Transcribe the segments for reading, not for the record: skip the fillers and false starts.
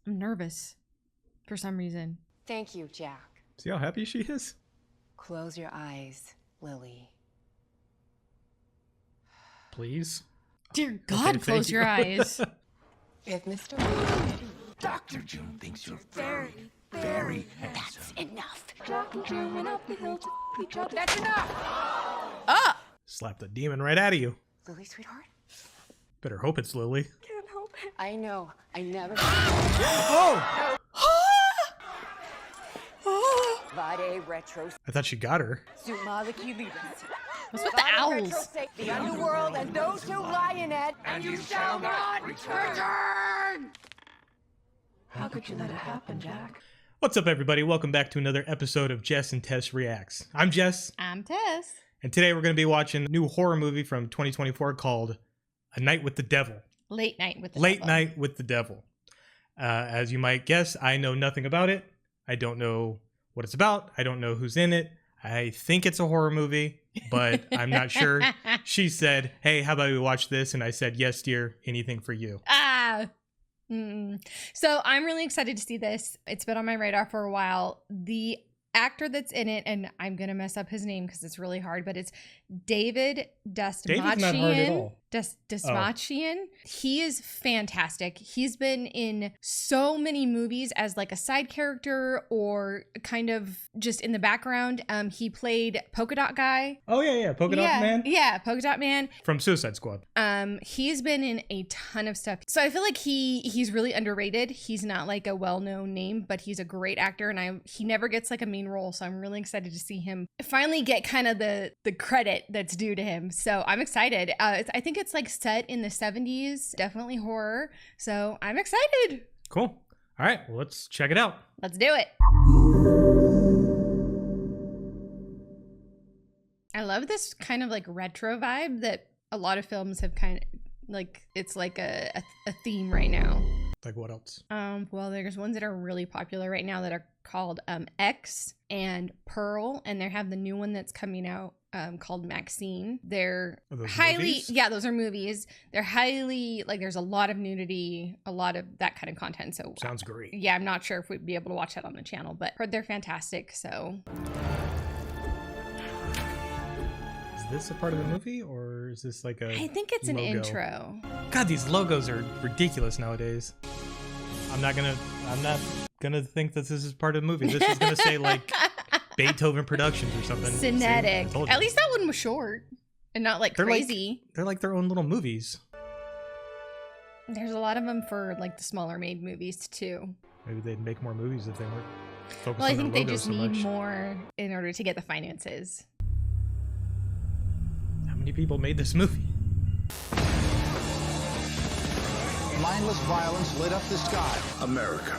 I'm nervous for some reason. Thank you, Jack. See how happy she is? Close your eyes, Lily. Please? Dear God, Okay, close thank your you. eyes. If Mr. Dr. June thinks you're very, very handsome. That's enough. Jack and June went up the hill to each other. That's enough! Ah! Slap the demon right out of you. Lily, sweetheart? Better hope it's Lily. Can't help it. I know. I never. Oh! Vade retro. I thought she got her. What's with the owls? The underworld and those who lie in it. And you shall not return! How could you let it happen, Jack? What's up, everybody? Welcome back to another episode of Jess and Tess Reacts. I'm Jess, I'm Tess. and today we're going to be watching a new horror movie from 2024 called A Night with the Devil. Late Night with the Late Devil. Night with the Devil. As you might guess, I know nothing about it. I don't know what it's about. I don't know who's in it. I think it's a horror movie, but I'm not sure. She said, hey, how about we watch this? And I said, yes, dear, anything for you. So I'm really excited to see this. It's been on my radar for a while. The actor that's in it, and I'm going to mess up his name because it's really hard, but it's David Dastmalchian. David's not hard at all. Dastmalchian. He is fantastic. He's been in so many movies as like a side character or kind of just in the background. He played Polka Dot Guy. Oh, yeah. Polka Dot Man? Yeah, Polka Dot Man. From Suicide Squad. He's been in a ton of stuff. So I feel like he's really underrated. He's not like a well-known name, but he's a great actor, and he never gets like a main role. So I'm really excited to see him finally get kind of the credit that's due to him. So I'm excited. I think it's like set in the 70s, definitely horror. So I'm excited. Cool. All right, well, let's check it out. Let's do it. I love this kind of like retro vibe that a lot of films have kind of like, it's like a theme right now. Like what else? Well, there's ones that are really popular right now that are called X and Pearl, and they have the new one that's coming out called Maxine. They're Are those highly, movies? yeah, those are movies. They're highly, like, there's a lot of nudity, a lot of that kind of content. So Sounds great. yeah, I'm not sure if we'd be able to watch that on the channel, but heard they're fantastic. So Is this a part of the movie, or is this like a I think it's an logo? intro. God, these logos are ridiculous nowadays. I'm not gonna think that this is part of the movie. This is gonna say like Beethoven Productions or something. See? I Cinetic. told you. At least that one was short and not like They're like- crazy. They're like their own little movies. There's a lot of them for like the smaller made movies too. Maybe they'd make more movies if they weren't focused Well, I on think their they logos just so need much. more in order to get the finances. How many people made this movie? Mindless violence lit up the sky. America,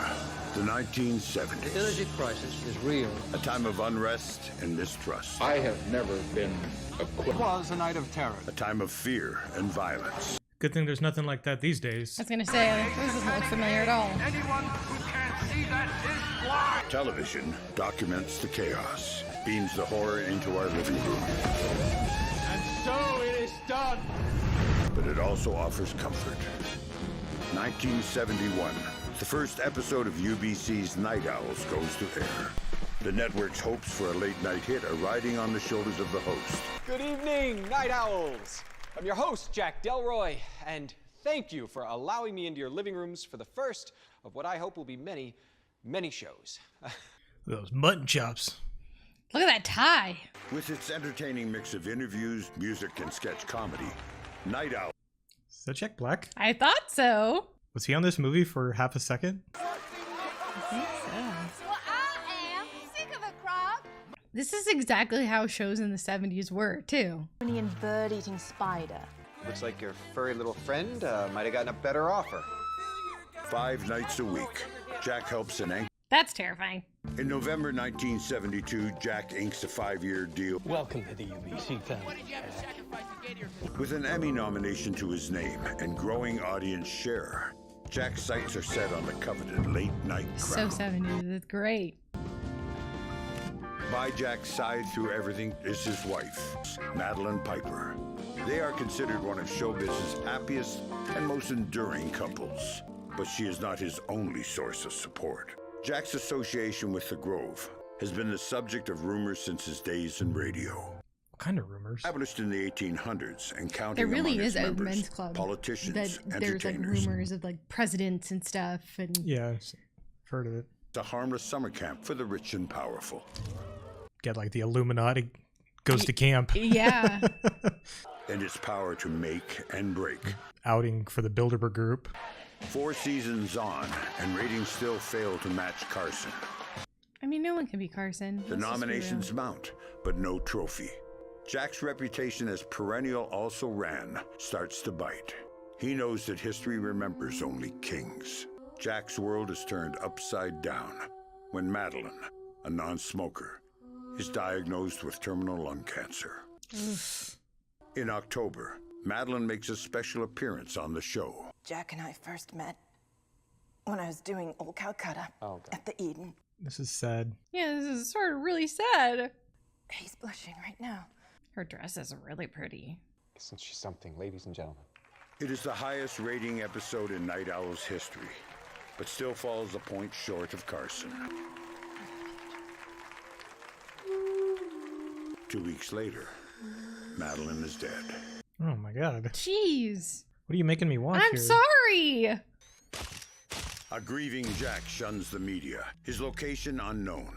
the 1970s. Energy crisis is real. A time of unrest and mistrust. I have never been It was a night of terror. A time of fear and violence. Good thing there's nothing like that these days. I was gonna say, this doesn't look familiar at all. anyone who can't see that is blind. Television documents the chaos, beams the horror into our living room. And so it is done. But it also offers comfort. 1971, the first episode of UBC's Night Owls goes to air. The network's hopes for a late-night hit are riding on the shoulders of the host. Good evening, Night Owls. I'm your host, Jack Delroy, and thank you for allowing me into your living rooms for the first of what I hope will be many, many shows. Those mutton chops. Look at that tie. With its entertaining mix of interviews, music, and sketch comedy, Night Owl. Is that Jack Black? I thought so. Was he on this movie for half a second? I think so. Well, I am sick of the crowd. This is exactly how shows in the 70s were, too. And bird-eating spider. Looks like your furry little friend might have gotten a better offer. 5 nights a week, Jack helps an anchor. That's terrifying. In November 1972, Jack inks a 5-year deal Welcome to the UBC family. with an Emmy nomination to his name and growing audience share. Jack's sights are set on the coveted late-night So crowd. 70s. It's great. By Jack's side through everything is his wife, Madeline Piper. They are considered one of showbiz's happiest and most enduring couples. But she is not his only source of support. Jack's association with the Grove has been the subject of rumors since his days in radio. What kind of rumors? Established in the 1800s and counting There really among is its a members, men's club politicians, that there's like entertainers. rumors of like presidents and stuff. And Yeah, I've heard of it. It's a harmless summer camp for the rich and powerful. Get like the Illuminati goes to camp. yeah, And its power to make and break. Outing for the Bilderberg Group. 4 seasons on, and ratings still fail to match Carson. I mean, no one can be Carson. The Let's just be nominations real. mount, but no trophy. Jack's reputation as perennial also ran starts to bite. He knows that history remembers only kings. Jack's world is turned upside down when Madeline, a non-smoker, is diagnosed with terminal lung cancer. In October, Madeline makes a special appearance on the show. Jack and I first met when I was doing Old Calcutta at the Eden. This is sad. Yeah, this is sort of really sad. He's blushing right now. Her dress is really pretty. Isn't she something, ladies and gentlemen? It is the highest rating episode in Night Owl's history, but still falls a point short of Carson. 2 weeks later, Madeline is dead. Oh my god. Jeez. What are you making me watch I'm here? sorry. A grieving Jack shuns the media, his location unknown.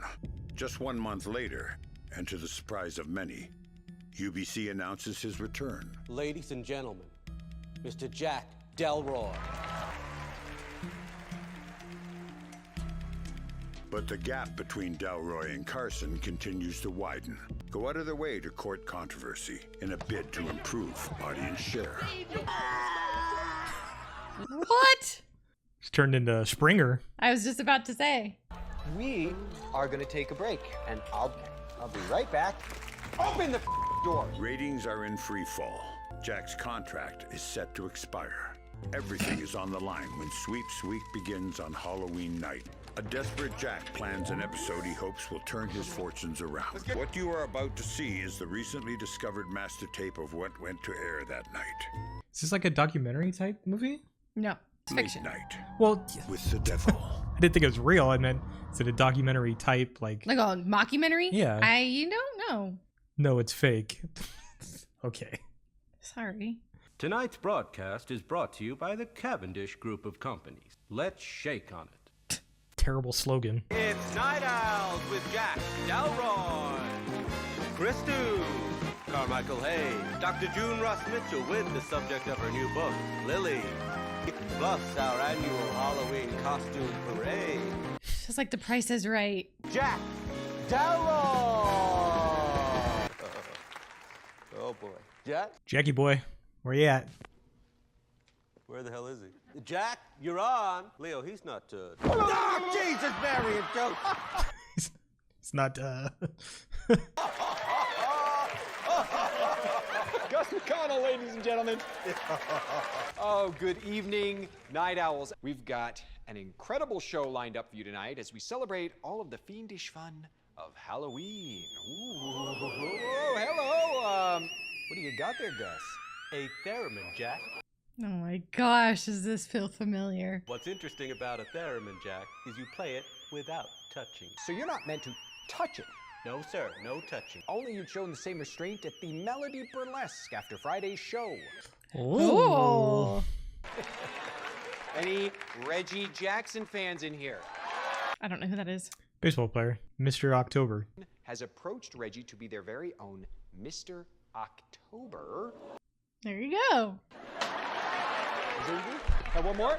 Just 1 month later, and to the surprise of many, UBC announces his return. Ladies and gentlemen, Mr. Jack Delroy. But the gap between Delroy and Carson continues to widen. Go out of their way to court controversy in a bid to improve audience share. What? It's turned into Springer. I was just about to say. We are going to take a break, and I'll be right back. Open the door. Ratings are in free fall. Jack's contract is set to expire. Everything is on the line when Sweeps Week begins on Halloween night. A desperate Jack plans an episode he hopes will turn his fortunes around. What you are about to see is the recently discovered master tape of what went to air that night. Is this like a documentary type movie? No, it's fiction. Midnight Well, with the devil. I didn't think it was real. I meant, is it a documentary type? Like Like a mockumentary? Yeah. I don't know. no, it's fake. Okay. Sorry. Tonight's broadcast is brought to you by the Cavendish Group of Companies. Let's shake on it. Terrible slogan. It's Night Owls with Jack Delroy, Chris Dew, Carmichael Hayes, Dr. June Ross Mitchell with the subject of her new book, Lily, plus our annual Halloween costume parade. Just like The Price is Right. Jack Delroy! Oh boy. Jack? Jackie boy, where you at? Where the hell is he? Jack, you're on. Leo, he's not. Oh, Jesus, Mary and Joe. It's not Gus McConnell, ladies and gentlemen. Oh, good evening, Night Owls. We've got an incredible show lined up for you tonight as we celebrate all of the fiendish fun of Halloween. Ooh, hello. What do you got there, Gus? A theremin, Jack. Oh my gosh, does this feel familiar? What's interesting about a theremin, Jack, is you play it without touching. So you're not meant to touch it. No, sir, no touching. Only you'd shown the same restraint at the Melody Burlesque after Friday's show. Oh. Any Reggie Jackson fans in here? I don't know who that is. baseball player, Mr. October. Has approached Reggie to be their very own Mr. October. There you go. One more?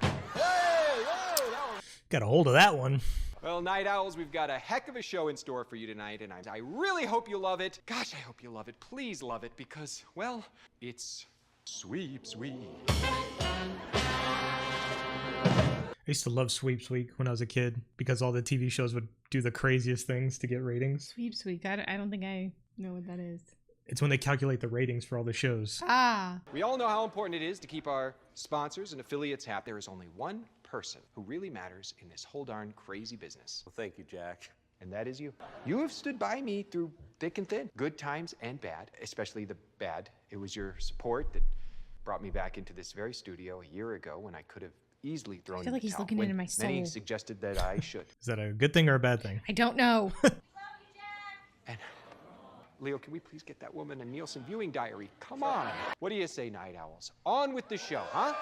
Hey, that one. Got a hold of that one. Well, Night Owls, we've got a heck of a show in store for you tonight, and I really hope you love it. Gosh, I hope you love it. Please love it, because, well, it's Sweeps Week. I used to love Sweeps Week when I was a kid because all the TV shows would do the craziest things to get ratings. Sweeps Week. I don't think I know what that is. It's when they calculate the ratings for all the shows. Ah. We all know how important it is to keep our sponsors and affiliates happy. There is only one person who really matters in this whole darn crazy business. Well, thank you, Jack. And that is you. You have stood by me through thick and thin, good times and bad, especially the bad. It was your support that brought me back into this very studio a year ago when I could have easily thrown I feel like in the he's towel looking when into my many soul. suggested that I should. Is that a good thing or a bad thing? I don't know. And Leo, can we please get that woman a Nielsen viewing diary? Come on. What do you say, Night Owls? On with the show, huh?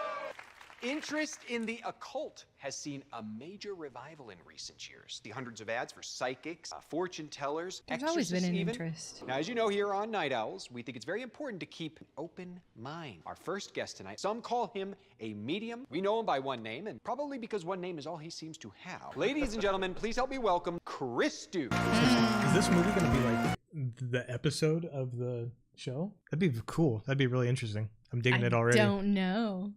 Interest in the occult has seen a major revival in recent years. The hundreds of ads for psychics, fortune tellers, There's always been an even. interest. Now, as you know, here on Night Owls, we think it's very important to keep an open mind. Our first guest tonight, some call him a medium. We know him by one name, and probably because one name is all he seems to have. Ladies and gentlemen, please help me welcome Christu. Is this movie going to be like the episode of the show? That'd be cool. That'd be really interesting. I'm digging it already. I don't know.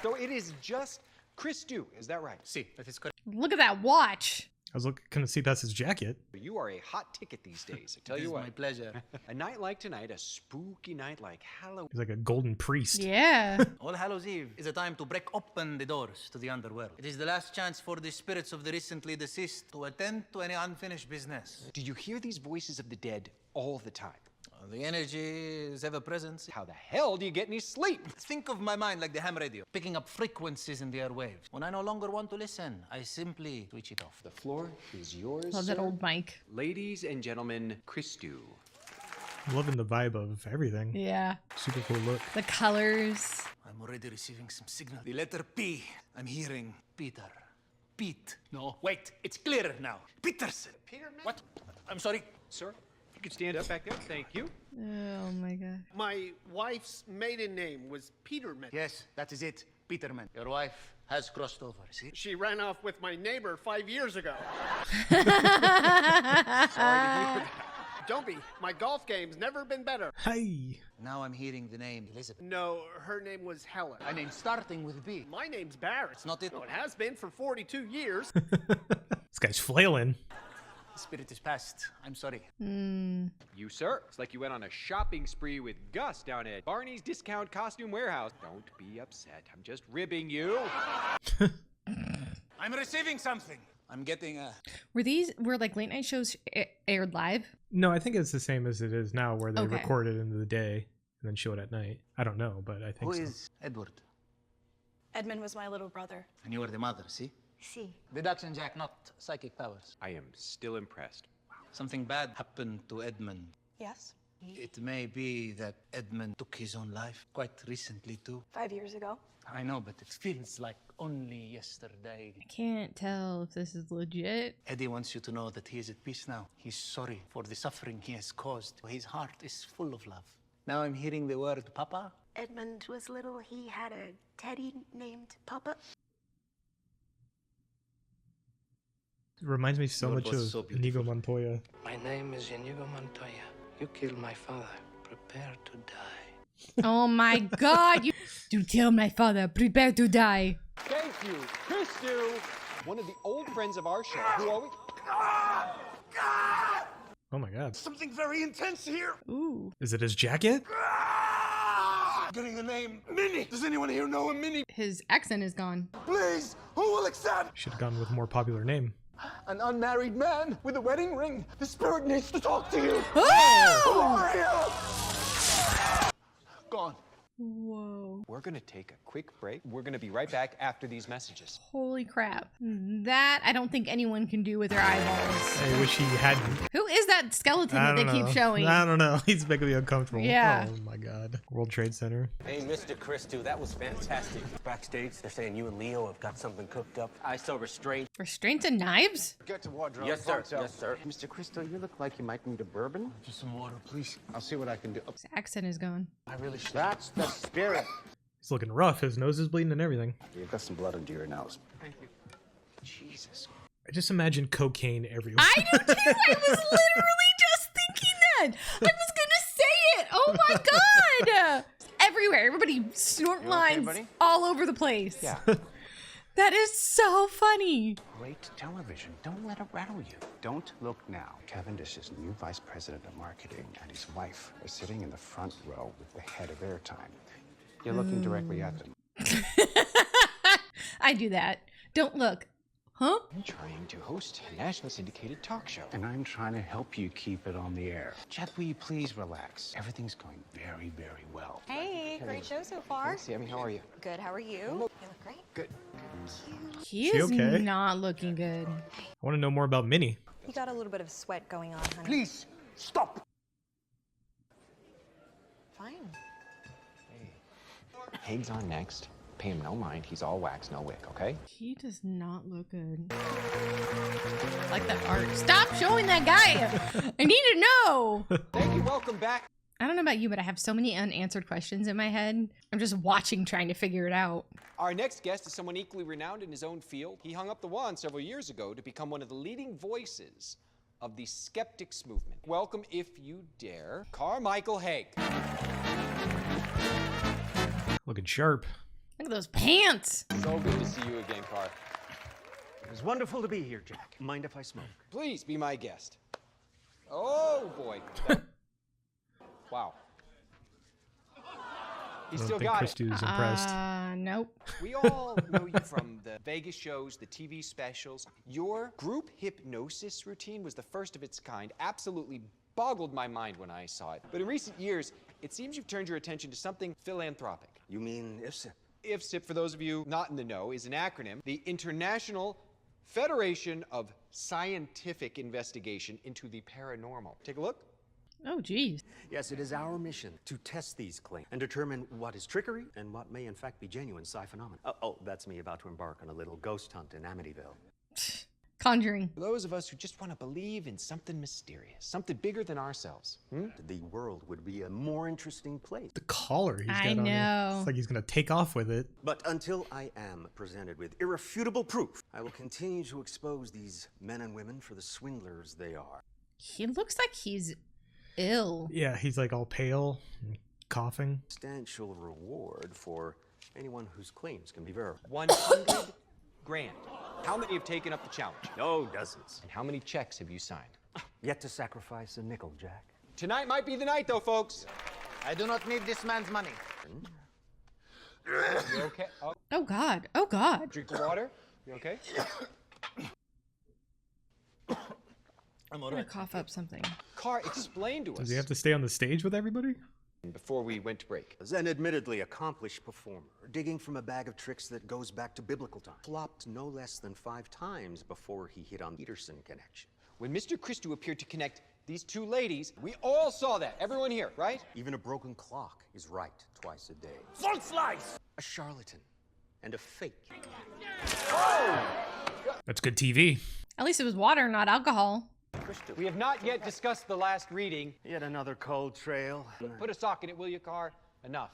So it is just Christu, is that right? Sí, that is correct. Look at that watch. I was couldn't see past his jacket. You are a hot ticket these days, I tell you what. My pleasure. A night like tonight, a spooky night like Halloween. He's like a golden priest. Yeah. All Hallows Eve is a time to break open the doors to the underworld. It is the last chance for the spirits of the recently deceased to attend to any unfinished business. Do you hear these voices of the dead all the time? The energy is ever present. How the hell do you get any sleep? Think of my mind like the ham radio, picking up frequencies in the airwaves. When I no longer want to listen, I simply switch it off. The floor is yours, Love that sir. old mic. Ladies and gentlemen, Christu. I'm loving the vibe of everything. Yeah. Super cool look. The colors. I'm already receiving some signal. The letter P. I'm hearing Peter. Pete. No, wait. It's clearer now. Peterson. Peter, What? I'm sorry. Sir, you could stand up back there. Thank you. Oh my god. My wife's maiden name was Peterman. Yes, that is it. Peterman. Your wife has crossed over, see? She ran off with my neighbor 5 years ago. Sorry to hear that. Don't be. My golf game's never been better. Hi. Now I'm hearing the name Elizabeth. No, her name was Helen. A name starting with B. My name's Barrett. It's not it. No, it has been for 42 years. This guy's flailing. The spirit is past. I'm sorry. You, sir. It's like you went on a shopping spree with Gus down at Barney's Discount Costume Warehouse. Don't be upset. I'm just ribbing you. I'm receiving something. I'm getting a... Were like late night shows aired live? No, I think it's the same as it is now, where they Okay. record it in the day and then show it at night. I don't know, but I think Who so. is Edward? Edmund was my little brother. And you were the mother, see? See. Deduction, Jack, not psychic powers. I am still impressed. Something bad happened to Edmund. Yes. It may be that Edmund took his own life quite recently, too. 5 years ago. I know, but it feels like only yesterday. I can't tell if this is legit. Eddie wants you to know that he is at peace now. He's sorry for the suffering he has caused. His heart is full of love. Now I'm hearing the word Papa. Edmund was little. He had a teddy named Papa. It reminds me so Your much boss of is so Inigo Montoya. My name is Inigo Montoya. You killed my father. Prepare to die. Oh my god. You kill my father. Prepare to die. Thank you, Christu. One of the old friends of our show who always... Oh my god. Something very intense here. Ooh. Is it his jacket? Getting the name Minnie. Does anyone here know a Minnie? His accent is gone. Please, who will accept? Should have gone with a more popular name. An unmarried man with a wedding ring. The spirit needs to talk to you. Oh! Who are you? Gone. Whoa. We're going to take a quick break. We're going to be right back after these messages. Holy crap. That I don't think anyone can do with their eyeballs. I wish he hadn't. Who is that skeleton I that they don't keep know. showing? I don't know. He's making me uncomfortable. Yeah. Oh my god. World Trade Center. Hey, Mr. Christu, that was fantastic. Backstage, they're saying you and Leo have got something cooked up. I saw restraint. Restraints and knives? Get to wardrobe. Yes, sir. Pronto. Yes, sir. Mr. Christo, you look like you might need a bourbon. Just some water, please. I'll see what I can do. His accent is gone. I really should. That's the spirit. He's looking rough. His nose is bleeding and everything. You've got some blood under your nose. Thank you. Jesus. I just imagine cocaine everywhere. I do too. I was literally just thinking that. I was gonna say it. Oh my god. Everywhere. Everybody snort lines buddy? all over the place. Yeah. That is so funny. Great television. Don't let it rattle you. Don't look now. Cavendish's new vice president of marketing and his wife are sitting in the front row with the head of Airtime. You're looking directly at them. I do that. Don't look. Huh? I'm trying to host a nationally syndicated talk show. And I'm trying to help you keep it on the air. Chad, will you please relax? Everything's going very, very well. Hey, great show so far. Hey, Sammy, how are you? Good, how are you? You look great. Good. He She is okay? not looking good. I want to know more about Minnie. You got a little bit of sweat going on, honey. Please, stop. Fine. Haig's on next. Pay him no mind. He's all wax, no wick, okay? He does not look good. Like that art. Stop showing that guy. I need to know. Thank you. Welcome back. I don't know about you, but I have so many unanswered questions in my head. I'm just watching, trying to figure it out. Our next guest is someone equally renowned in his own field. He hung up the wand several years ago to become one of the leading voices of the skeptics movement. Welcome, if you dare, Carmichael Haig. Looking sharp. Look at those pants. So good to see you again, Car. It was wonderful to be here, Jack. Mind if I smoke? Please be my guest. Oh, boy. Wow. He I don't still think got Christy it. was impressed. Nope. We all know you from the Vegas shows, the TV specials. Your group hypnosis routine was the first of its kind. Absolutely boggled my mind when I saw it. But in recent years, it seems you've turned your attention to something philanthropic. You mean IFSIP? IFSIP, for those of you not in the know, is an acronym. The International Federation of Scientific Investigation into the Paranormal. Take a look. Oh, geez. Yes, it is our mission to test these claims and determine what is trickery and what may in fact be genuine psi phenomena. Oh, that's me about to embark on a little ghost hunt in Amityville. Conjuring. For those of us who just want to believe in something mysterious, something bigger than ourselves. The world would be a more interesting place. The collar he's got I on know. it. It's like he's going to take off with it. But until I am presented with irrefutable proof, I will continue to expose these men and women for the swindlers they are. He looks like he's ill. Yeah, he's like all pale and coughing. Substantial reward for anyone whose claims can be verified. 100 grand. How many have taken up the challenge? Oh, dozens. And how many checks have you signed? Yet to sacrifice a nickel, Jack. Tonight might be the night, though, folks. I do not need this man's money. You okay? Oh, God. Oh, God. Drink the water. You okay? I'm gonna cough up something. Carr, explain to us. Does he have to stay on the stage with everybody? Before we went to break. As an admittedly accomplished performer, digging from a bag of tricks that goes back to biblical times, flopped no less than 5 times before he hit on the Peterson connection. When Mr. Christou appeared to connect these two ladies, we all saw that. Everyone here, right? Even a broken clock is right twice a day. Full slice! A charlatan and a fake. That's good TV. At least it was water, not alcohol. We have not yet discussed the last reading. Yet another cold trail. Put a sock in it, will you, Carr? Enough.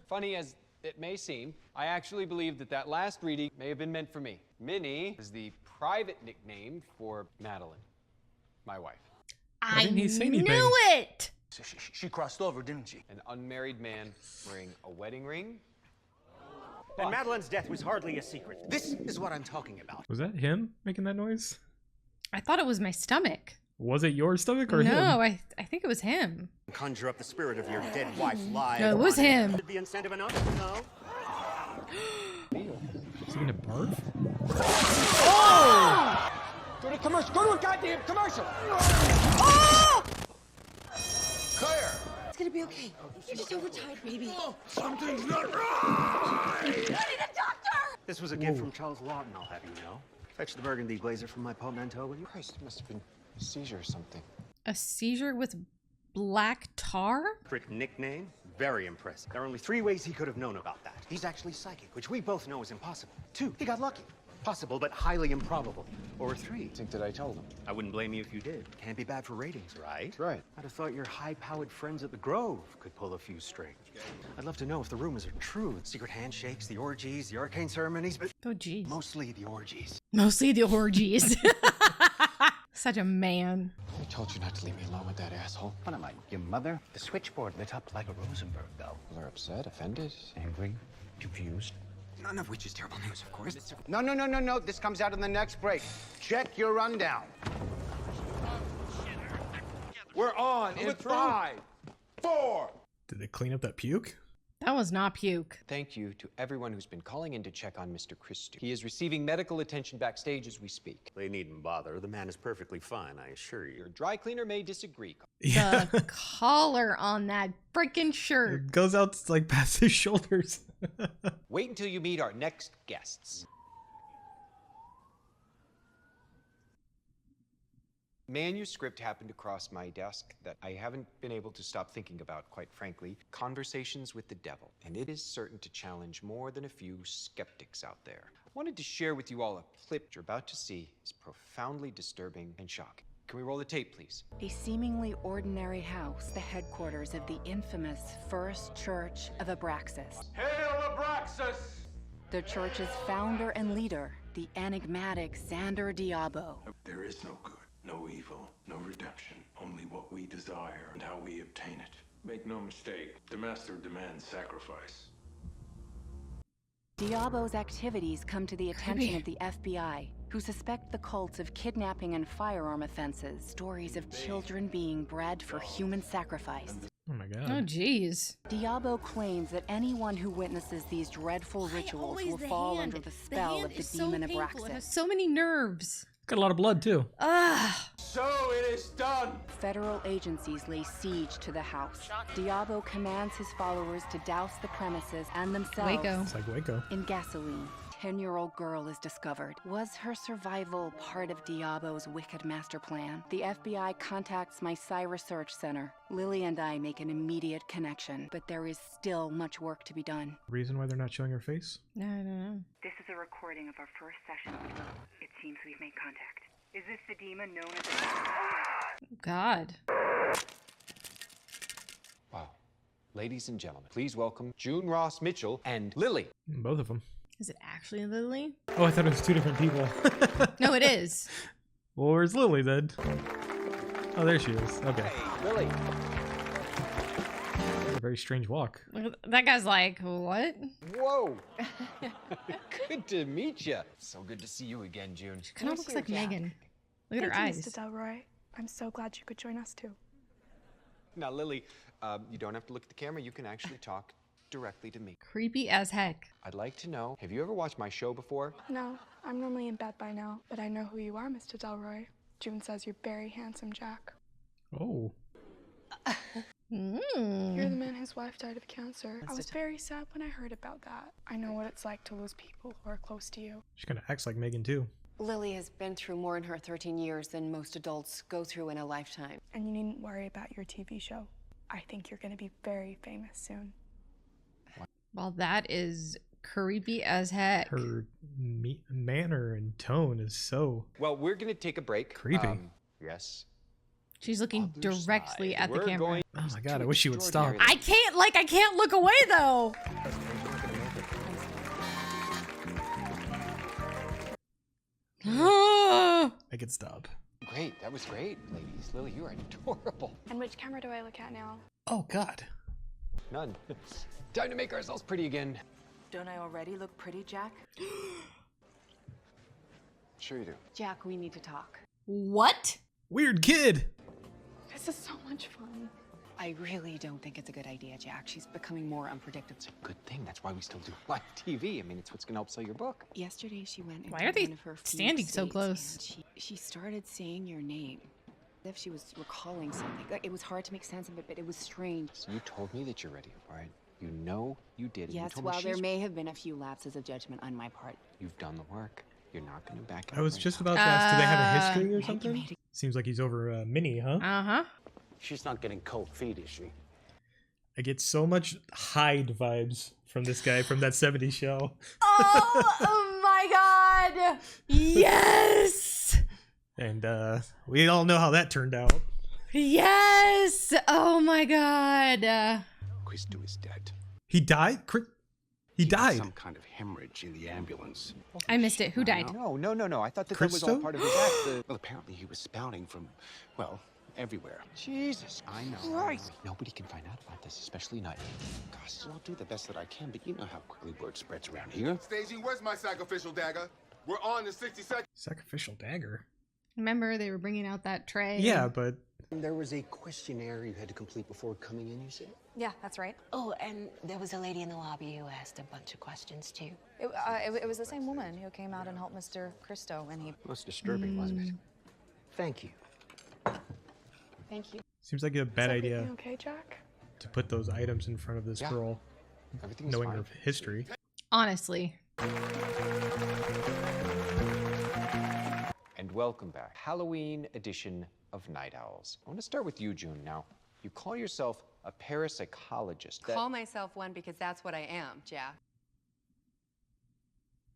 Funny as it may seem, I actually believe that that last reading may have been meant for me. Minnie is the private nickname for Madeline, my wife. Why didn't he say anything? Knew it! She crossed over, didn't she? An unmarried man wearing a wedding ring. And Madeline's death was hardly a secret. This is what I'm talking about. Was that him making that noise? I thought it was my stomach. Was it your stomach or him? No, I think it was him. Conjure up the spirit of your dead wife live. No, it was him. Did the incentive enough? No. Is he gonna barf? Oh! Go to commercial. Go to a goddamn commercial. Oh! Claire! It's gonna be okay. You're just overtired, baby. Something's not right! I need a doctor! This was a gift from Charles Lawton, I'll have you know. Fetch the burgundy blazer from my portmanteau, will you? Christ, it must have been a seizure or something. A seizure with black tar? Frick nickname, very impressive. There are only 3 ways he could have known about that. He's actually psychic, which we both know is impossible. 2, he got lucky. Possible, but highly improbable. Or 3. Think that I told him. I wouldn't blame you if you did. Can't be bad for ratings, right? Right. I'd have thought your high-powered friends at the Grove could pull a few strings. I'd love to know if the rumors are true. Secret handshakes, the orgies, the arcane ceremonies, but Oh, geez. mostly the orgies. Mostly the orgies. Such a man. I told you not to leave me alone with that asshole. What am I, your mother? The switchboard lit up like a Rosenberg, though. They're upset, offended, angry, confused. None of which is terrible news, of course. No. This comes out in the next break. Check your rundown. We're on in 5, 4. Did they clean up that puke? That was not puke. Thank you to everyone who's been calling in to check on Mr. Christou. He is receiving medical attention backstage as we speak. They needn't bother. The man is perfectly fine, I assure you. Your dry cleaner may disagree. Yeah. The collar on that freaking shirt. It goes out like past his shoulders. Wait until you meet our next guests. Manuscript happened across my desk that I haven't been able to stop thinking about, quite frankly. Conversations with the Devil. And it is certain to challenge more than a few skeptics out there. I wanted to share with you all a clip you're about to see is profoundly disturbing and shocking. Can we roll the tape, please? A seemingly ordinary house, the headquarters of the infamous First Church of Abraxas. Hail Abraxas! The church's founder and leader, the enigmatic Xander Diabo. There is no good, no evil, no redemption. Only what we desire and how we obtain it. Make no mistake, the master demands sacrifice. Diabo's activities come to the attention of the FBI, who suspect the cults of kidnapping and firearm offenses, stories of children being bred for human sacrifice. Oh my god. Oh jeez. Diabo claims that anyone who witnesses these dreadful rituals will fall under the spell of the demon Abraxas. It has so many nerves. Got a lot of blood too. Ah. So it is done! Federal agencies lay siege to the house. Diabo commands his followers to douse the premises and themselves Waco. It's like Waco. in gasoline. 10-year-old girl is discovered. Was her survival part of Diabo's wicked master plan? The FBI contacts my Psi Research Center. Lily and I make an immediate connection, but there is still much work to be done. Reason why they're not showing her face? No, I don't know. This is a recording of our first session. It seems we've made contact. Is this the demon known as God. Wow. Ladies and gentlemen, please welcome June Ross Mitchell and Lily. Both of them. Is it actually Lily? Oh, I thought it was two different people. No, it is. Well, where's Lily then? Oh, there she is. Okay. Hey, Lily. That's a very strange walk. That guy's like, what? Whoa. Good to meet you. So good to see you again, June. Kind of looks like Megan. Look at her Thank you, eyes. Mr. Delroy. I'm so glad you could join us too. Now, Lily, you don't have to look at the camera. You can actually talk directly to me. Creepy as heck. I'd like to know, have you ever watched my show before? No, I'm normally in bed by now, but I know who you are, Mr. Delroy. June says you're very handsome, Jack. Oh. You're the man whose wife died of cancer. I was very sad when I heard about that. I know what it's like to lose people who are close to you. She kind of acts like Megan too. Lily has been through more in her 13 years than most adults go through in a lifetime. And you needn't worry about your TV show. I think you're going to be very famous soon. Well, that is creepy as heck. Her manner and tone is so Well, we're going to take a break. creepy. Yes. She's looking directly at the camera. Oh my god, I wish she would stop. I can't look away though. I could stop. Great. That was great, ladies. Lily, you are adorable. And which camera do I look at now? Oh god. None. Time to make ourselves pretty again. Don't I already look pretty, Jack? Sure you do. Jack, we need to talk. What? Weird kid. This is so much fun. I really don't think it's a good idea, Jack. She's becoming more unpredictable. It's a good thing. That's why we still do live TV. I mean, it's what's going to help sell your book. Yesterday, she went into Why are they one of her few standing so states, close? and she started saying your name. As if she was recalling something. Like, it was hard to make sense of it, but it was strange. So you told me that you're ready, all right? You know you did. Yes, while there may have been a few lapses of judgment on my part. You've done the work. You're not going to back out. I was just about to ask, do they have a history or something? Seems like he's over Minnie, huh? Uh-huh. She's not getting cold feet, is she? I get so much Hyde vibes from this guy from that 70s show. Oh my god! Yes! And we all know how that turned out. Yes! Oh my god. Christou is dead. He died? He died. Some kind of hemorrhage in the ambulance. I missed it. Who died? No. I thought that was all Christou? part of his act. Well, apparently he was spouting from, well, everywhere. Jesus. I know. Right. Nobody can find out about this, especially not you. Gosh, I'll do the best that I can, but you know how quickly word spreads around here. Staging, where's my sacrificial dagger? We're on the 60 seconds. Sacrificial dagger. Remember, they were bringing out that tray. Yeah, but There was a questionnaire you had to complete before coming in, you said? Yeah, that's right. Oh, and there was a lady in the lobby who asked a bunch of questions, too. It was the same woman who came out and helped Mr. Christo when he... Most disturbing, wasn't it? Thank you. Thank you. Seems like a bad idea Everything okay, Jack? to put those items in front of this girl, knowing her history. Honestly. And welcome back. Halloween edition of Night Owls. I want to start with you, June. Now, you call yourself a parapsychologist. Call myself one because that's what I am, Jack.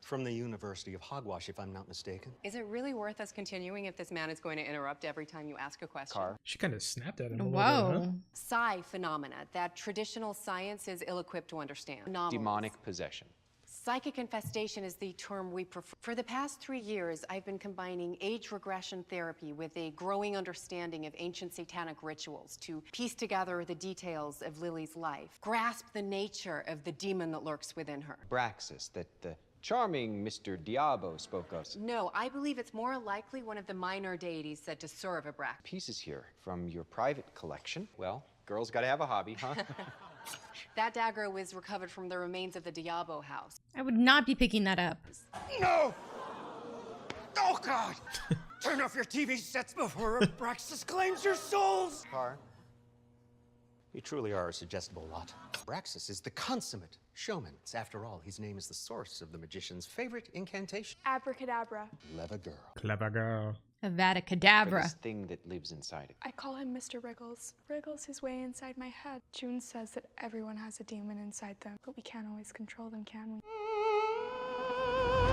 From the University of Hogwash, if I'm not mistaken. Is it really worth us continuing if this man is going to interrupt every time you ask a question? She kind of snapped at him a Whoa. little bit, huh? Psi phenomena that traditional science is ill-equipped to understand. Anomalies. Demonic possession. Psychic infestation is the term we prefer. For the past 3 years, I've been combining age regression therapy with a growing understanding of ancient satanic rituals to piece together the details of Lily's life, grasp the nature of the demon that lurks within her. Braxis, that the charming Mr. Diabo spoke of. No, I believe it's more likely one of the minor deities said to serve a Brax. Pieces here from your private collection. Well, girls gotta have a hobby, huh? That dagger was recovered from the remains of the Diabo house. I would not be picking that up. No! Oh, God! Turn off your TV sets before Abraxas claims your souls! Car, you truly are a suggestible lot. Abraxas is the consummate showman. It's, after all, his name is the source of the magician's favorite incantation. Abracadabra. Clever girl. Clever girl. Avada For Kedavra. this thing that lives inside it. I call him Mr. Wriggles. Wriggles his way inside my head. June says that everyone has a demon inside them, but we can't always control them, can we?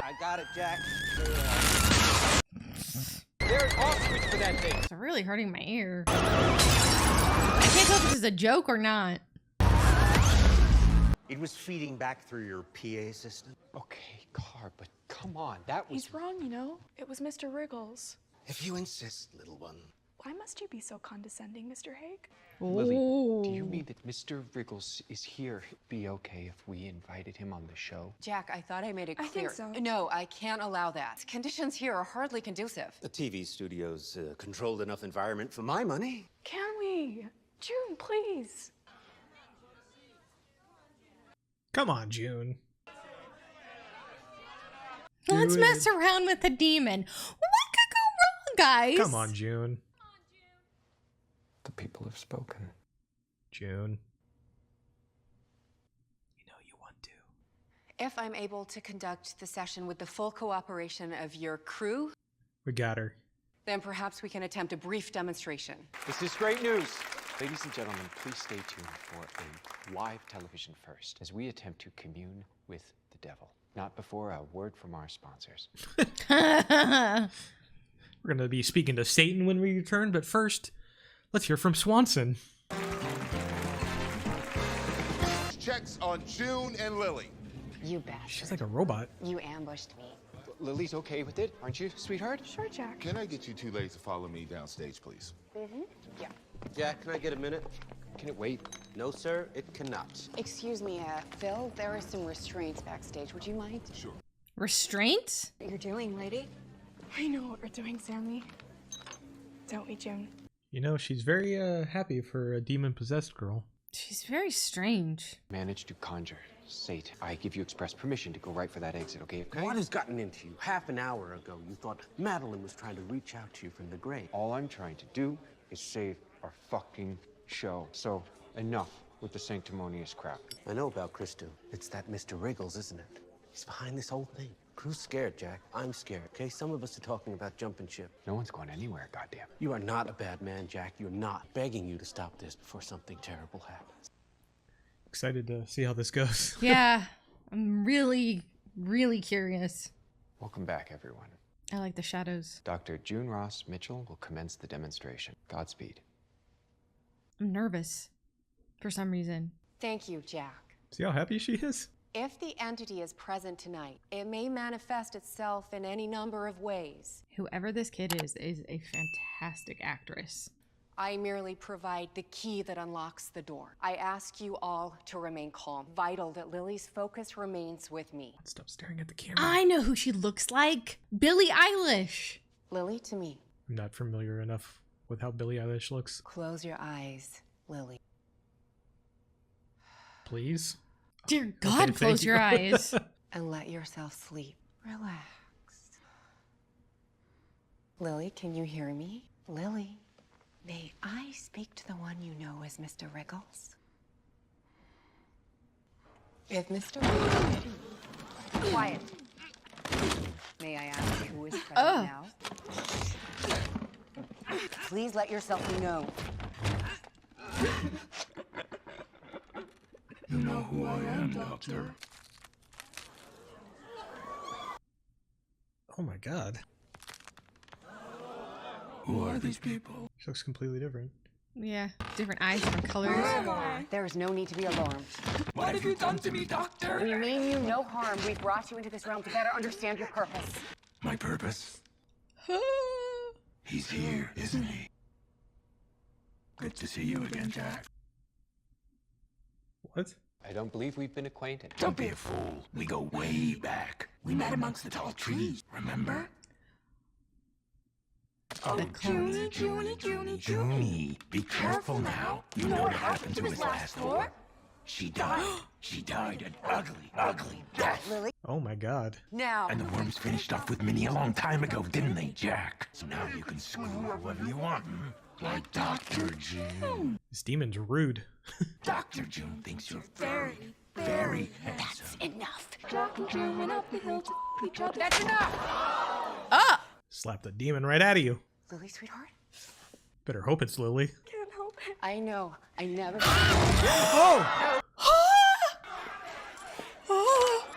I got it, Jack. There's off switch for that thing. It's really hurting my ear. I can't tell if this is a joke or not. It was feeding back through your PA system. Okay, Car, but come on, that was... He's wrong, you know? It was Mr. Wriggles. If you insist, little one. Why must you be so condescending, Mr. Haig? Lily, do you mean that Mr. Wriggles is here? Be okay if we invited him on the show? Jack, I thought I made it clear. I think so. No, I can't allow that. Conditions here are hardly conducive. The TV studio's a controlled enough environment for my money. Can we? June, please. Come on, June. Let's mess around with the demon. What could go wrong, guys? Come on, June. The people have spoken. June. If I'm able to conduct the session with the full cooperation of your crew, We got her. then perhaps we can attempt a brief demonstration. This is great news. Ladies and gentlemen, please stay tuned for a live television first as we attempt to commune with the devil. Not before a word from our sponsors. We're going to be speaking to Satan when we return, but first, let's hear from Swanson. Checks on June and Lily. You bastard. She's like a robot. You ambushed me. Lily's okay with it, aren't you, sweetheart? Sure, Jack. Can I get you two ladies to follow me downstage, please? Mm-hmm. Yeah. Jack, can I get a minute? Can it wait? No, sir, it cannot. Excuse me, Phil, there are some restraints backstage. Would you mind? Sure. Restraint? What you're doing, lady? We know what we're doing, Sammy. Don't we, June? You know, she's very happy for a demon-possessed girl. She's very strange. Managed to conjure Satan. I give you express permission to go right for that exit, okay? What has gotten into you? Half an hour ago, you thought Madeline was trying to reach out to you from the grave. All I'm trying to do is save our fucking show. So, enough with the sanctimonious crap. I know about Christo. It's that Mr. Wriggles, isn't it? He's behind this whole thing. Crew's scared, Jack. I'm scared, okay? Some of us are talking about jumping ship. No one's going anywhere, goddamn. You are not a bad man, Jack. You're not. Begging you to stop this before something terrible happens. Excited to see how this goes. Yeah, I'm really, really curious. Welcome back, everyone. I like the shadows. Dr. June Ross Mitchell will commence the demonstration. Godspeed. I'm nervous for some reason. Thank you, Jack. See how happy she is? If the entity is present tonight, it may manifest itself in any number of ways. Whoever this kid is a fantastic actress. I merely provide the key that unlocks the door. I ask you all to remain calm. Vital that Lily's focus remains with me. Stop staring at the camera. I know who she looks like. Billie Eilish. Lily, to me. I'm not familiar enough with how Billie Eilish looks. Close your eyes, Lily. Please? Dear God, Okay, close thank your you. eyes. And let yourself sleep. Relax. Lily, can you hear me? Lily, may I speak to the one you know as Mr. Riggles? If Mr. Riggles... Quiet. May I ask who is present now? Please let yourself be known. You know who I am, Doctor. Oh my God. Who are these people? She looks completely different. Yeah, different eyes, different colors. There is no need to be alarmed. What have you done to me, Doctor? We mean you no harm. We've brought you into this realm to better understand your purpose. My purpose? He's here, isn't he? Good to see you again, Jack. What? I don't believe we've been acquainted. Don't be a fool. We go way back. We met amongst the tall trees, remember? Oh, Junie. Be careful now. You know what happened to his last whore? She died. She died an ugly death. Lily? Oh my God. Now. And the worms finished off with Minnie a long time ago, didn't they, Jack? So now you can screw whoever you want, like Dr. June. This demon's rude. Dr. June thinks you're very handsome. That's enough. Jack and June went up the hill to each other. That's enough! Ah! Slap the demon right out of you. Lily, sweetheart? Better hope it's Lily. Can't help it. I know. I never... Oh!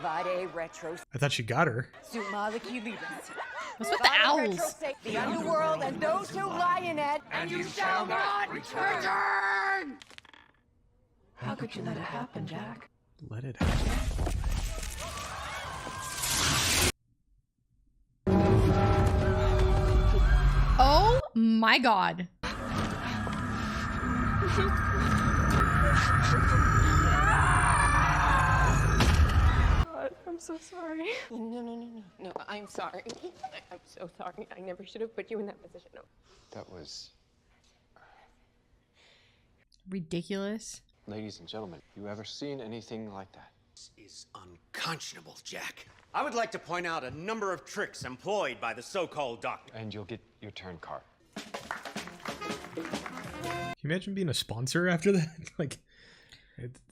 Vade retro... I thought she got her. Sumaliki libus. What's with the owls? The underworld and those who lie in it, And you shall not return! How could you let it happen, Jack? Let it happen. Oh my God. God, I'm so sorry. No, I'm sorry. I'm so sorry. I never should have put you in that position. No. That was... Ridiculous. Ladies and gentlemen, you ever seen anything like that? This is unconscionable, Jack. I would like to point out a number of tricks employed by the so-called doctor. And you'll get your turn card. Can you imagine being a sponsor after that? Like,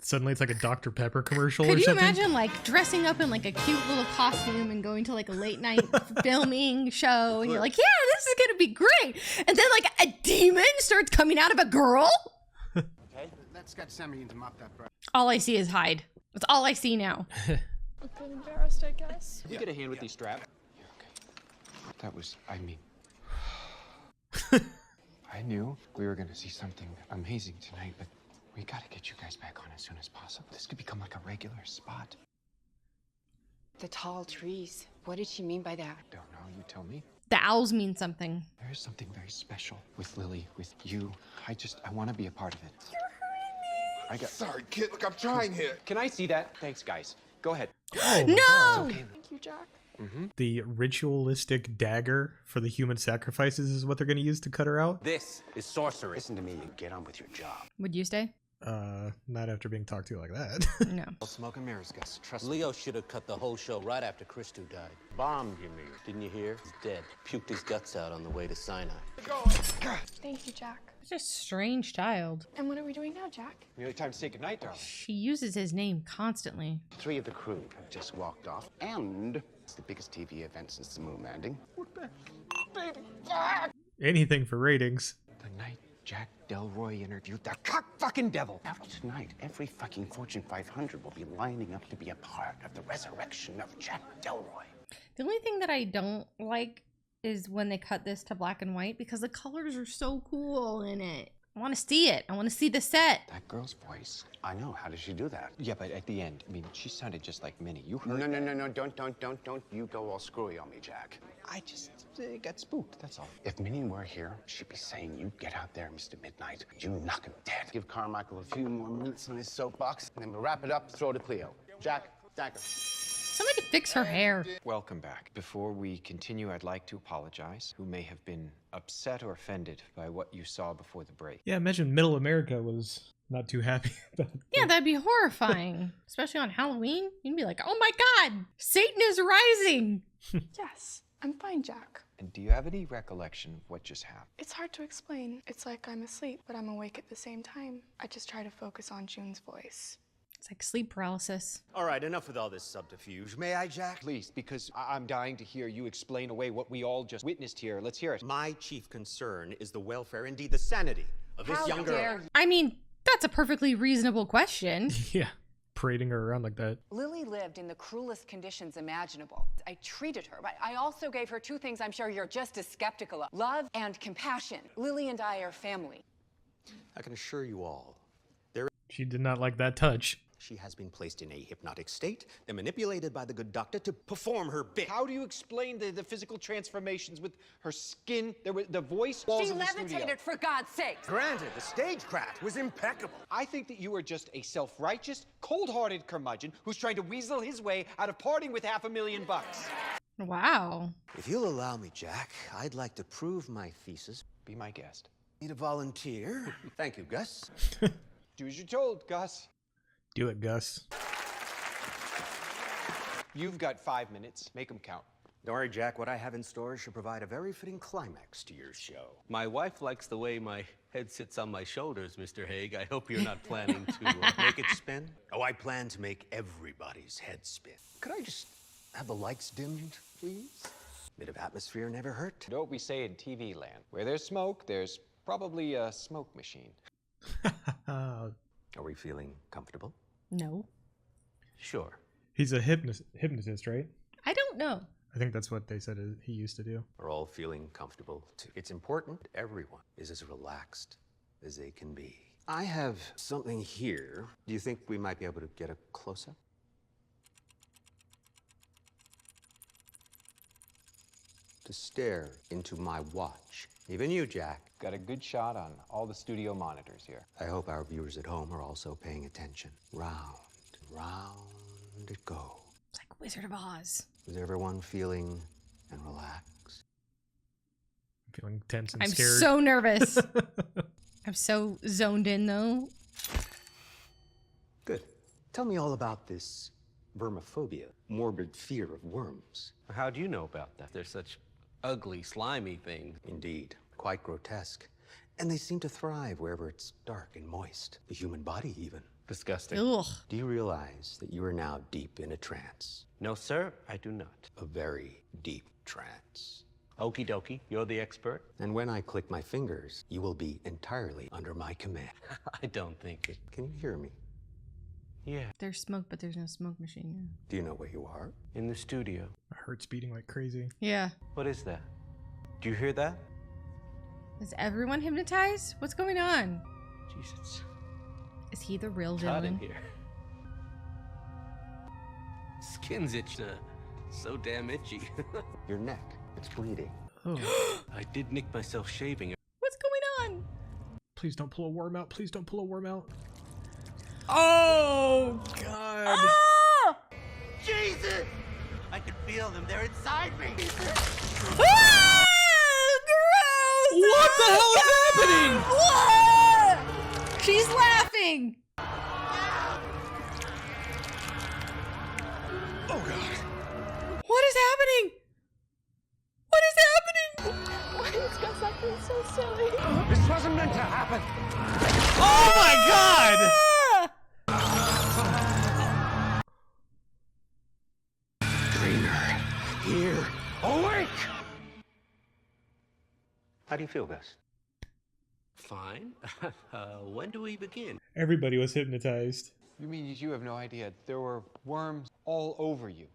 suddenly it's like a Dr. Pepper commercial Could or you something? imagine like dressing up in like a cute little costume and going to like a late night filming show and you're like, yeah, this is gonna be great. And then like a demon starts coming out of a girl? Okay, let's get Sammy to mop that brush. All I see is hide. That's all I see now. I'm a bit embarrassed, I guess. Can you get a hand with these straps? You're okay. That was, I mean... I knew we were gonna see something amazing tonight, but we gotta get you guys back on as soon as possible. This could become like a regular spot. The tall trees. What did she mean by that? Don't know, you tell me. The owls mean something. There is something very special with Lily, with you. I want to be a part of it. You're hurting me. Sorry, kid. Look, I'm trying here. Can I see that? Thanks, guys. Go ahead. Oh my No! God. Okay. Thank you, Jack. The ritualistic dagger for the human sacrifices is what they're going to use to cut her out? This is sorcery. Listen to me and get on with your job. Would you stay? Not after being talked to like that. No. Smoke and mirrors, Gus. Trust me. Leo should have cut the whole show right after Christou died. Bombed, you mean? Didn't you hear? He's dead. Puked his guts out on the way to Sinai. Thank you, Jack. Such a strange child. And what are we doing now, Jack? Nearly time to say goodnight, darling. She uses his name constantly. 3 of the crew have just walked off, and it's the biggest TV event since the moon landing. Anything for ratings. The night Jack Delroy interviewed the cock-fucking devil. After tonight, every fucking Fortune 500 will be lining up to be a part of the resurrection of Jack Delroy. The only thing that I don't like is when they cut this to black and white because the colors are so cool in it. I want to see it. I want to see the set. That girl's voice. I know. How does she do that? Yeah, but at the end, I mean, she sounded just like Minnie. You heard? No. Don't you go all screwy on me, Jack. I just got spooked, that's all. If Minnie were here, she'd be saying, you get out there, Mr. Midnight. You knock him dead. Give Carmichael a few more minutes on his soapbox, and then we'll wrap it up, throw to Cleo. Jack, dagger. Somebody fix her hair. Welcome back. Before we continue, I'd like to apologize who may have been upset or offended by what you saw before the break. Yeah, imagine Middle America was not too happy about it. Yeah, that'd be horrifying. Especially on Halloween. You'd be like, oh my god, Satan is rising. Yes, I'm fine, Jack. And do you have any recollection of what just happened? It's hard to explain. It's like I'm asleep, but I'm awake at the same time. I just try to focus on June's voice. It's like sleep paralysis. All right, enough with all this subterfuge. May I, Jack? Please, because I'm dying to hear you explain away what we all just witnessed here. Let's hear it. My chief concern is the welfare, indeed the sanity of this young girl. I mean, that's a perfectly reasonable question. Yeah, parading her around like that. Lily lived in the cruelest conditions imaginable. I treated her, but I also gave her two things I'm sure you're just as skeptical of: love and compassion. Lily and I are family. I can assure you all, She did not like that touch. she has been placed in a hypnotic state, then manipulated by the good doctor to perform her bit. How do you explain the physical transformations with her skin, the voice? She levitated, for God's sake. Granted, the stagecraft was impeccable. I think that you are just a self-righteous, cold-hearted curmudgeon who's trying to weasel his way out of parting with $500,000. Wow. If you'll allow me, Jack, I'd like to prove my thesis. Be my guest. Need a volunteer? Thank you, Gus. Do as you're told, Gus. Do it, Gus. You've got 5 minutes. Make them count. Don't worry, Jack. What I have in store should provide a very fitting climax to your show. My wife likes the way my head sits on my shoulders, Mr. Haig. I hope you're not planning to Make it spin? Oh, I plan to make everybody's head spin. Could I just have the lights dimmed, please? Bit of atmosphere never hurt. You know what we say in TV land? Where there's smoke, there's probably a smoke machine. Are we feeling comfortable? No. Sure. He's a hypnotist, right? I don't know. I think that's what they said he used to do. We're all feeling comfortable, too. It's important everyone is as relaxed as they can be. I have something here. Do you think we might be able to get a close-up? To stare into my watch. Even you, Jack. Got a good shot on all the studio monitors here. I hope our viewers at home are also paying attention. Round and round it goes. It's like Wizard of Oz. Is everyone feeling and relaxed? I'm feeling tense and I'm scared. so nervous. I'm so zoned in, though. Good. Tell me all about this vermophobia, morbid fear of worms. How do you know about that? They're such ugly, slimy things. Indeed, quite grotesque. And they seem to thrive wherever it's dark and moist. The human body, even. Disgusting. Ugh. Do you realize that you are now deep in a trance? No, sir, I do not. A very deep trance. Okie dokie, you're the expert. And when I click my fingers, you will be entirely under my command. I don't think it. Can you hear me? Yeah. There's smoke, but there's no smoke machine. Do you know where you are? In the studio. My heart's beating like crazy. Yeah. What is that? Do you hear that? Is everyone hypnotized? What's going on? Jesus. Is he the real It's hot in villain? here. Skin's itching. So damn itchy. Your neck. It's bleeding. Oh. I did nick myself shaving. What's going on? Please don't pull a worm out. Please don't pull a worm out. Oh, God. Ah! Jesus! I can feel them. They're inside me. Ah! Gross! What the hell is happening? Ah! She's laughing. Oh, God. What is happening? What is happening? Why is Gus acting so silly? This wasn't meant to happen. Oh, my God. Trainer, here, awake! How do you feel, Gus? Fine. When do we begin? Everybody was hypnotized. You mean you have no idea? There were worms all over you.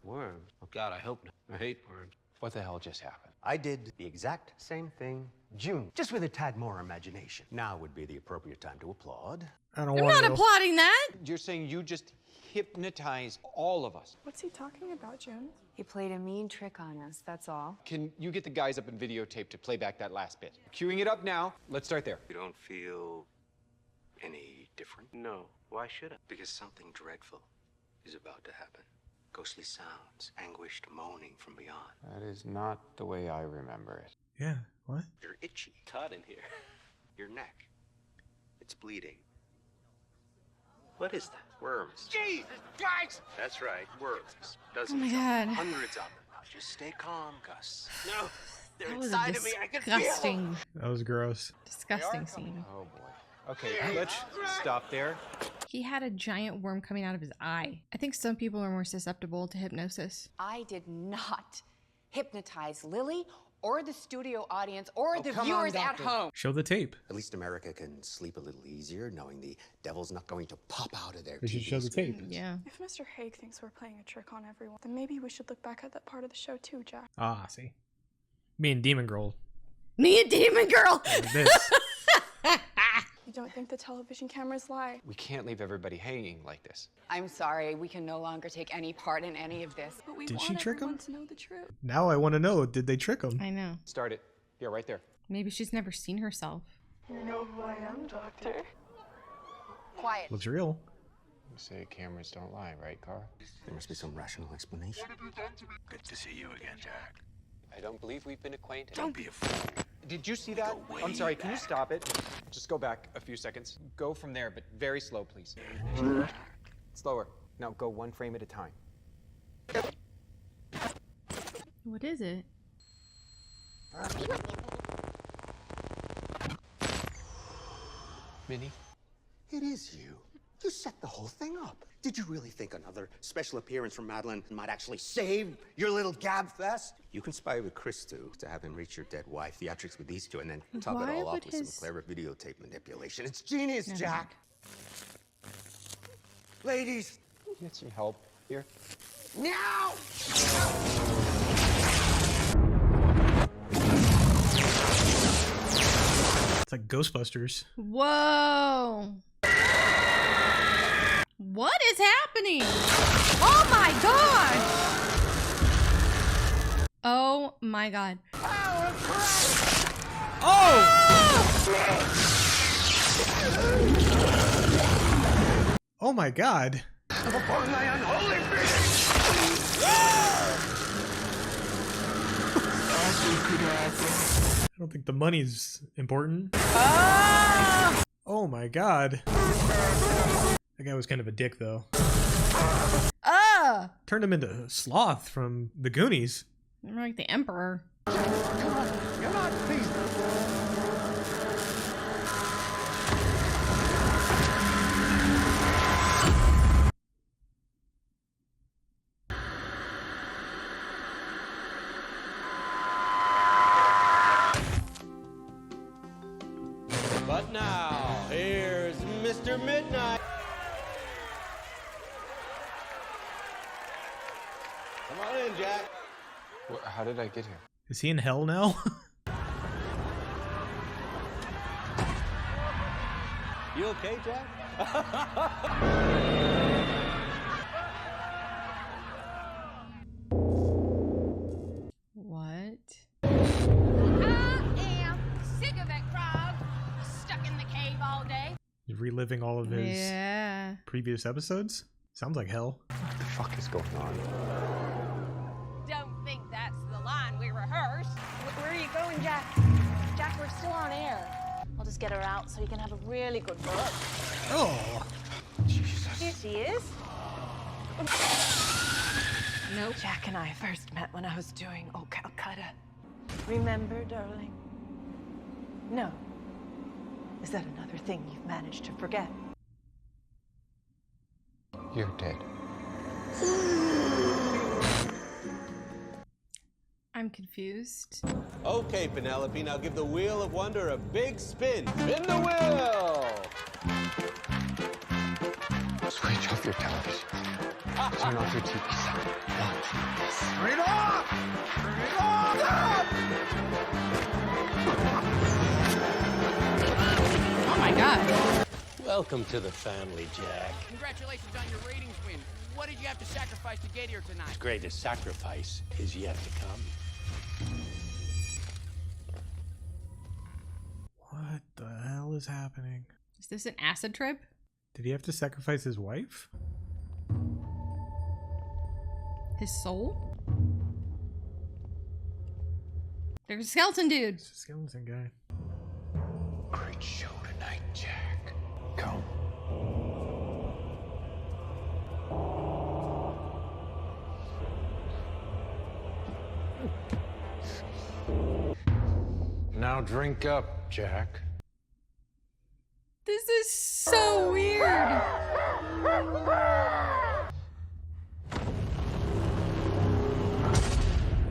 Worms? Oh, God, I hope not. I hate worms. What the hell just happened? I did the exact same thing, June, just with a tad more imagination. Now would be the appropriate time to applaud. I don't I'm want not to. applauding that. You're saying you just hypnotized all of us. What's he talking about, June? He played a mean trick on us, that's all. Can you get the guys up in videotape to play back that last bit? Queuing it up now. Let's start there. You don't feel any different? No. Why should I? Because something dreadful is about to happen. Ghostly sounds, anguished moaning from beyond. That is not the way I remember it. Yeah, what? You're itchy. Cut in here. Your neck. It's bleeding. What is that? Worms. Jesus Christ! That's right, worms. Dozens Oh my of God. them, hundreds of them. Just stay calm, Gus. No, they're That was inside of me. I can feel disgusting, them. That was gross. disgusting scene. Oh boy. Okay, let's stop there. He had a giant worm coming out of his eye. I think some people are more susceptible to hypnosis. I did not hypnotize Lily or the studio audience or the come on, viewers at doctor. home. Show the tape. At least America can sleep a little easier knowing the devil's not going to pop out of their We should TV show the tape. Yeah. If Mr. Haig thinks we're playing a trick on everyone, then maybe we should look back at that part of the show too, Jack. Ah, see. Me and Demon Girl. Me and Demon Girl! Like this. You don't think the television cameras lie? We can't leave everybody hanging like this. I'm sorry, we can no longer take any part in any of this. But we Did want she trick everyone him? to know the truth. Now I want to know, did they trick him? I know. Start it. Yeah, right there. Maybe she's never seen herself. You know who I am, Doctor. Quiet. Looks real. You say cameras don't lie, right, Carl? There must be some rational explanation. Good to see you again, Jack. I don't believe we've been acquainted. Don't be a fool. Did you see that? Go way I'm sorry, can you back. stop it? Just go back a few seconds. Go from there, but very slow, please. Slower. Now go one frame at a time. What is it? Minnie? It is you. You set the whole thing up. Did you really think another special appearance from Madeline might actually save your little gab fest? You conspired with Chris to have him reach your dead wife, theatrics with these two, and then top it Why all off would with his- some clever videotape manipulation. It's genius, No, no. Jack. Ladies, Get some help here. now! It's like Ghostbusters. Whoa! What is happening? Oh my god! Oh my god. Oh my god. Upon thy unholy fish! I don't think the money's important. Oh my god. That guy was kind of a dick though. Turned him into Sloth from the Goonies. I'm like the Emperor. You're not pleased. But now, here's Mr. Midnight. Come on in, Jack. How did I get here? Is he in hell now? You okay, Jack? What? I am sick of that crowd stuck in the cave all day. He's reliving all of his Yeah. previous episodes? Sounds like hell. What the fuck is going on? Don't think that's the line we rehearsed. Where are you going, Jack? Jack, we're still on air. I'll just get her out so you can have a really good look. Oh. Here she is. Nope. Jack and I first met when I was doing Old Calcutta. Remember, darling? No. Is that another thing you've managed to forget? You're dead. I'm confused. Okay, Penelope, now give the Wheel of Wonder a big spin. Spin the wheel! Switch off your television. Turn off your TV set. Turn it off! Turn it off! Oh my god. Welcome to the family, Jack. Congratulations on your ratings win. What did you have to sacrifice to get here tonight? The greatest sacrifice is yet to come. What the hell is happening? Is this an acid trip? Did he have to sacrifice his wife? His soul? There's a skeleton dude. It's a skeleton guy. Great show tonight, Jack. Come. Now drink up, Jack. This is so weird.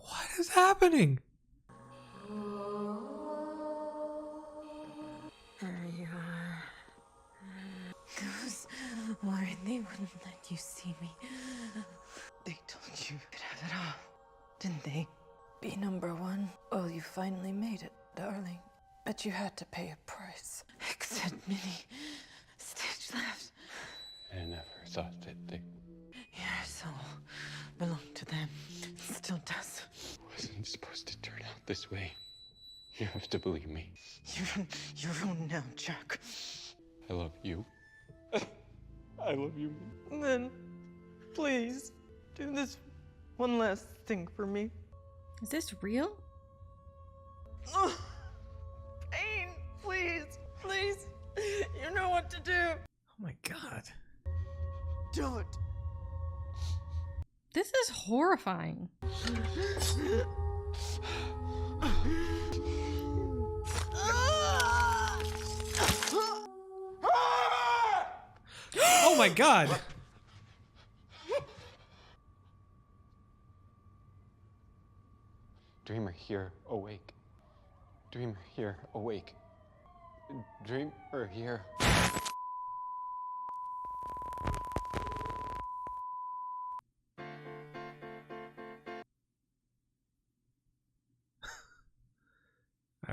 What is happening? There you are. Those worried they wouldn't let you see me. They told you you could have it all, didn't they? Be number one. Well, you finally made it, darling. But you had to pay a price. Except Minnie. Stage left. I never thought that they Your soul belonged to them. It still does. wasn't supposed to turn out this way. You have to believe me. You're on your own now, Jack. I love you. I love you. Then, please, do this one last thing for me. Is this real? Ugh. Pain, please, please. You know what to do. Oh my God. Do it. This is horrifying. Oh my God. Dreamer here, awake. Dreamer here, awake. Dreamer here.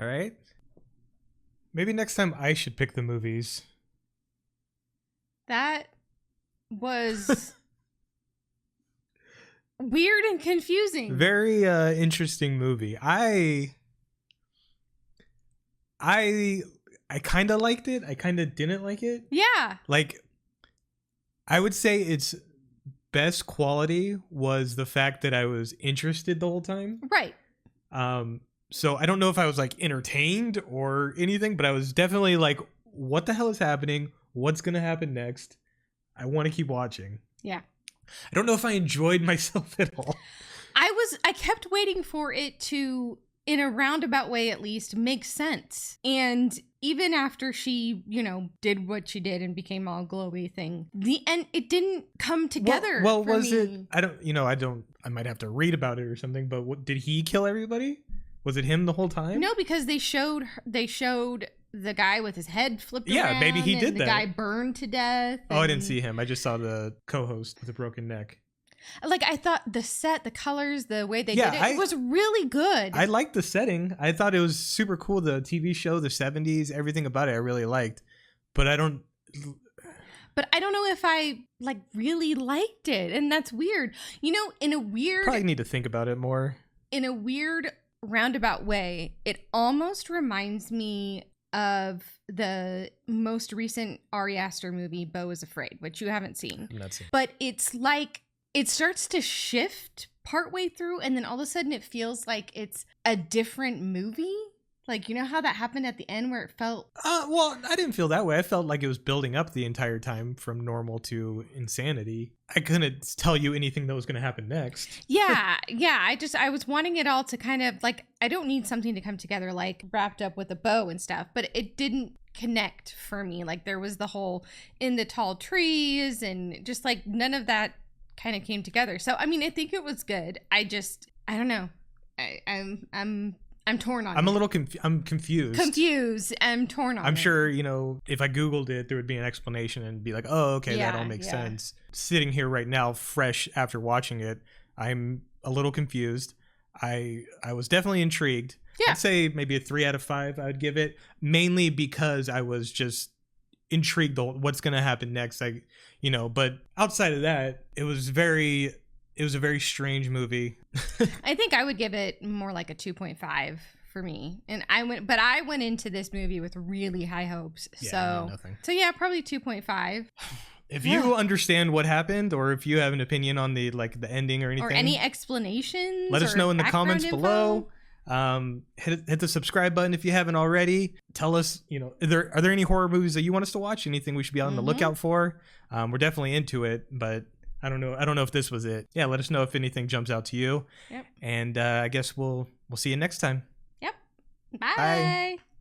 All right. Maybe next time I should pick the movies. That was weird and confusing. Very interesting movie. I kind of liked it. I kind of didn't like it. Yeah. Like, I would say its best quality was the fact that I was interested the whole time. Right. So I don't know if I was like entertained or anything, but I was definitely like, what the hell is happening? What's going to happen next? I want to keep watching. Yeah. I don't know if I enjoyed myself at all. I kept waiting for it to, in a roundabout way at least, make sense. And even after she, did what she did and became all glowy thing, the end, it didn't come together. Well, for was me. it? I might have to read about it or something, but did he kill everybody? Was it him the whole time? No, because they showed the guy with his head flipped around. Yeah, maybe he did the that. guy burned to death. Oh, I didn't see him. I just saw the co-host with a broken neck. Like, I thought the set, the colors, the way they Yeah, did it, it was really good. I liked the setting. I thought it was super cool. The TV show, the 70s, everything about it I really liked. But I don't know if I really liked it, and that's weird. In a weird probably need to think about it more. In a weird roundabout way, it almost reminds me of the most recent Ari Aster movie, Beau is Afraid, which you haven't seen. I'm not seeing. But it's like it starts to shift partway through, and then all of a sudden it feels like it's a different movie. Like, you know how that happened at the end where it felt... Well, I didn't feel that way. I felt like it was building up the entire time from normal to insanity. I couldn't tell you anything that was going to happen next. Yeah. I was wanting it all to kind of, I don't need something to come together, wrapped up with a bow and stuff, but it didn't connect for me. There was the whole in the tall trees and just, none of that kind of came together. So, I mean, I think it was good. I don't know. I'm torn on it. I'm confused. I'm torn on it. I'm sure, if I Googled it, there would be an explanation and be like, oh, okay, that all makes sense. Sitting here right now, fresh after watching it, I'm a little confused. I was definitely intrigued. Yeah. I'd say maybe a 3 out of 5 I would give it, mainly because I was just intrigued what's going to happen next. But outside of that, it was a very strange movie. I think I would give it more like a 2.5 for me. And I went into this movie with really high hopes. Yeah, So yeah, probably 2.5. If you understand what happened, or if you have an opinion on the ending or anything, or any explanations, let us know in the comments below. Hit the subscribe button if you haven't already. Tell us, are there any horror movies that you want us to watch? Anything we should be on the lookout for? We're definitely into it, but I don't know if this was it. Yeah, let us know if anything jumps out to you. Yep. And I guess we'll see you next time. Yep. Bye.